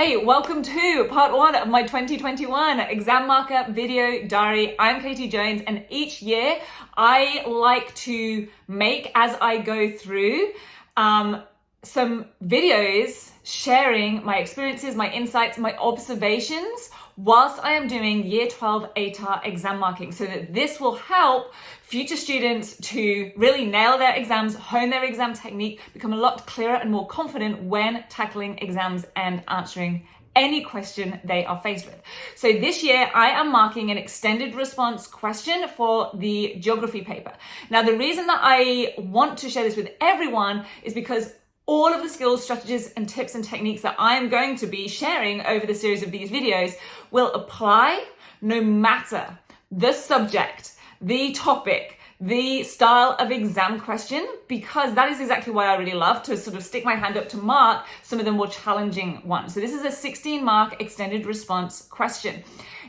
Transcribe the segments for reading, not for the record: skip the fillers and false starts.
Hey, welcome to part one of my 2021 exam marker video diary. I'm Katie Jones, and each year I like to make, as I go through, some videos sharing my experiences, my insights, my observations whilst I am doing year 12 ATAR exam marking, so that this will help future students to really nail their exams, hone their exam technique, become a lot clearer and more confident when tackling exams and answering any question they are faced with. So this year I am marking an extended response question for the geography paper. Now, the reason that I want to share this with everyone is because all of the skills, strategies, and tips and techniques that I am going to be sharing over the series of these videos will apply no matter the subject, the topic, the style of exam question, because that is exactly why I really love to sort of stick my hand up to mark some of the more challenging ones. So this is a 16-mark extended response question.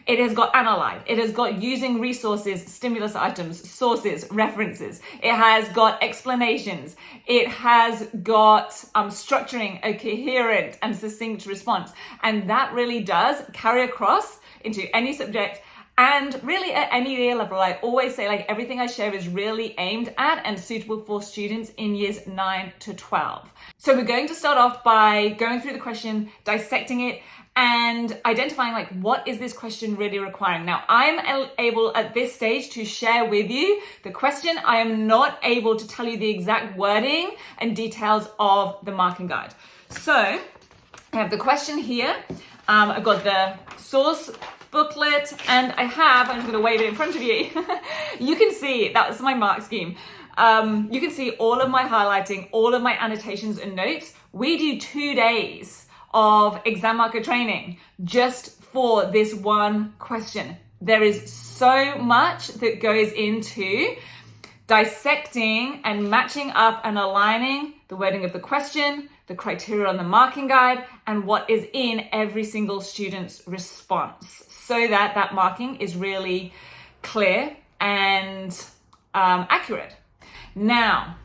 It has got analyze, it has got using resources, stimulus items, sources, references. It has got explanations. It has got structuring a coherent and succinct response. And that really does carry across into any subject and really at any year level. I always say, like, everything I share is really aimed at and suitable for students in years 9 to 12. So we're going to start off by going through the question, dissecting it, and identifying, like, what is this question really requiring? Now, I'm able at this stage to share with you the question. I am not able to tell you the exact wording and details of the marking guide. So I have the question here. I've got the source booklet, and I'm just going to wave it in front of you. You can see, that's my mark scheme. You can see all of my highlighting, all of my annotations and notes. We do 2 days of exam marker training just for this one question. There is so much that goes into dissecting and matching up and aligning the wording of the question, the criteria on the marking guide, and what is in every single student's response, so that that marking is really clear and accurate. Now,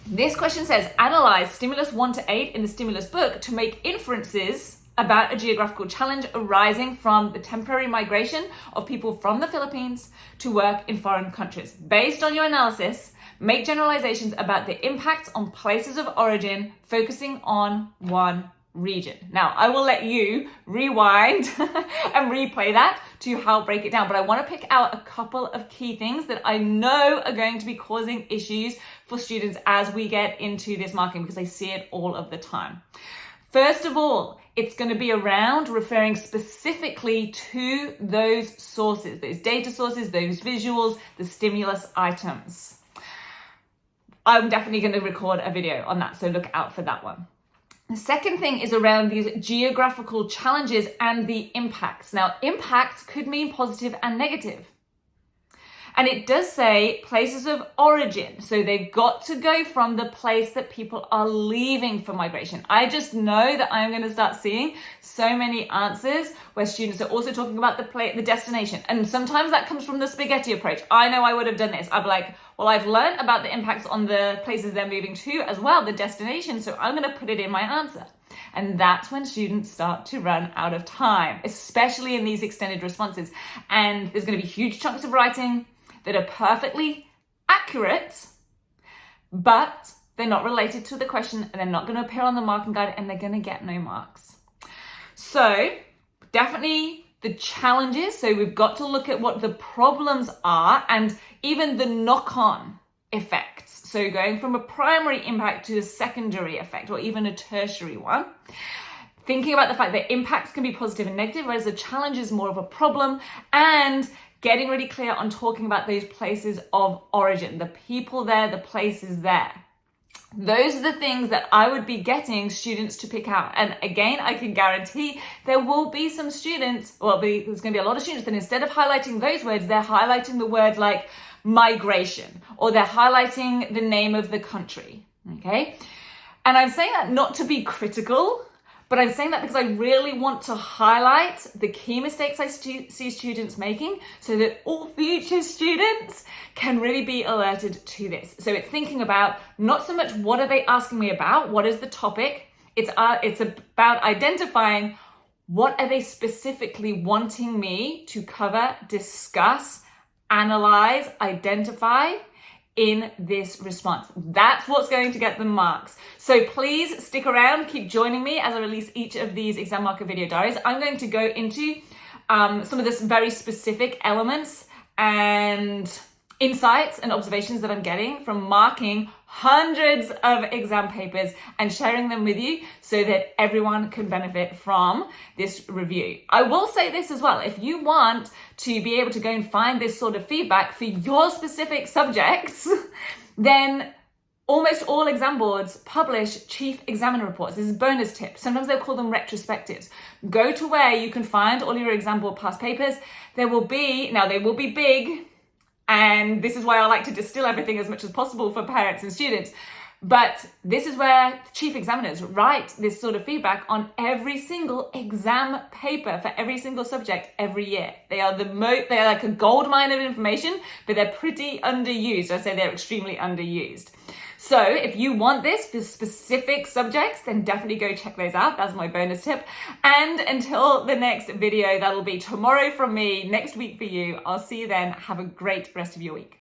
this question says, analyze stimulus 1 to 8 in the stimulus book to make inferences about a geographical challenge arising from the temporary migration of people from the Philippines to work in foreign countries. Based on your analysis, make generalizations about the impacts on places of origin, focusing on one region. Now, I will let you rewind and replay that to help break it down, but I want to pick out a couple of key things that I know are going to be causing issues for students as we get into this marking, because I see it all of the time. First of all, it's going to be around referring specifically to those sources, those data sources, those visuals, the stimulus items. I'm definitely going to record a video on that, so look out for that one. The second thing is around these geographical challenges and the impacts. Now, impacts could mean positive and negative. And it does say places of origin. So they've got to go from the place that people are leaving for migration. I just know that I'm going to start seeing so many answers where students are also talking about the destination. And sometimes that comes from the spaghetti approach. I know I would have done this. I'd be like, well, I've learned about the impacts on the places they're moving to as well, the destination, so I'm going to put it in my answer. And that's when students start to run out of time, especially in these extended responses. And there's going to be huge chunks of writing that are perfectly accurate, but they're not related to the question, and they're not going to appear on the marking guide, and they're going to get no marks. So definitely the challenges. So we've got to look at what the problems are and even the knock-on effects. So going from a primary impact to a secondary effect, or even a tertiary one. Thinking about the fact that impacts can be positive and negative, whereas the challenge is more of a problem, and getting really clear on talking about those places of origin, the people there, the places there. Those are the things that I would be getting students to pick out. And again, I can guarantee there will be some students, there's going to be a lot of students that instead of highlighting those words, they're highlighting the words like migration, or they're highlighting the name of the country, okay? And I'm saying that not to be critical, but I'm saying that because I really want to highlight the key mistakes I see students making, so that all future students can really be alerted to this. So it's thinking about not so much what are they asking me about, what is the topic, it's about identifying What are they specifically wanting me to cover, discuss, analyze, identify in this response? That's what's going to get them marks. So please stick around, keep joining me as I release each of these exam marker video diaries. I'm going to go into some of this very specific elements and insights and observations that I'm getting from marking hundreds of exam papers and sharing them with you so that everyone can benefit from this review. I will say this as well, if you want to be able to go and find this sort of feedback for your specific subjects, then almost all exam boards publish chief examiner reports. This is a bonus tip. Sometimes they'll call them retrospectives. Go to where you can find all your exam board past papers. They will be big, and this is why I like to distill everything as much as possible for parents and students. But this is where chief examiners write this sort of feedback on every single exam paper for every single subject every year. They are they are like a gold mine of information, but they're pretty underused. I'd say they're extremely underused. So if you want this for specific subjects, then definitely go check those out. That's my bonus tip. And until the next video, that'll be tomorrow from me, next week for you. I'll see you then. Have a great rest of your week.